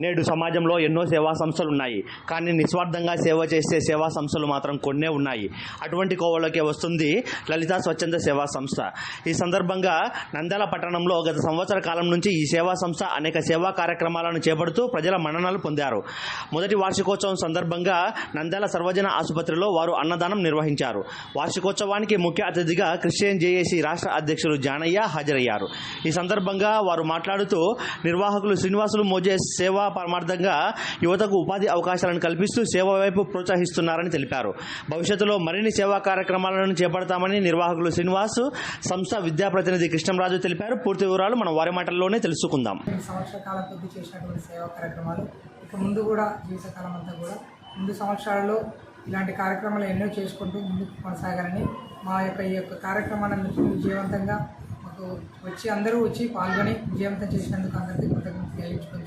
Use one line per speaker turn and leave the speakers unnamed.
నేడు సమాజంలో ఎన్నో సేవా సంస్థలు ఉన్నాయి. కానీ నిస్వార్థంగా సేవ చేసే సేవా సంస్థలు మాత్రం కొన్నే ఉన్నాయి. అటువంటి కోవలోకే వస్తుంది లలిత స్వచ్ఛంద సేవా సంస్థ. ఈ సందర్భంగా నంద్యాల పట్టణంలో గత సంవత్సర కాలం నుంచి ఈ సేవా సంస్థ అనేక సేవా కార్యక్రమాలను చేపడుతూ ప్రజల మన్ననలు పొందారు. మొదటి వార్షికోత్సవం సందర్భంగా నంద్యాల సర్వజన ఆసుపత్రిలో వారు అన్నదానం నిర్వహించారు. వార్షికోత్సవానికి ముఖ్య అతిథిగా క్రిస్టియన్ జేఏసీ రాష్ట్ర అధ్యక్షులు జానయ్య హాజరయ్యారు. ఈ సందర్భంగా వారు మాట్లాడుతూ నిర్వాహకులు శ్రీనివాసులు మోజే సేవా పరమార్థంగా యువతకు ఉపాధి అవకాశాలను కల్పిస్తూ సేవ వైపు ప్రోత్సహిస్తున్నారని తెలిపారు. భవిష్యత్తులో మరిన్ని సేవా కార్యక్రమాలను చేపడతామని నిర్వాహకులు శ్రీనివాస్, సంస్థ విద్యా ప్రతినిధి కృష్ణంరాజు తెలిపారు. పూర్తి వివరాలు మనం వారి మాటల్లోనే తెలుసుకుందాం.
సంవత్సర కాలం కొద్ది చేసినటువంటి సేవా కార్యక్రమాలు ఇక ముందు కూడా జీవితకాలం అంతా కూడా ముందు సంవత్సరాల్లో ఇలాంటి కార్యక్రమాలు ఎన్నో చేసుకుంటూ ముందుకు కొనసాగాలని ఈ యొక్క కార్యక్రమాలను విజయవంతంగా మాకు అందరూ వచ్చి పాల్గొని విజయవంతం చేసినందుకు అందరికీ కృతజ్ఞతలు తెలియజేసుకుంటున్నాను.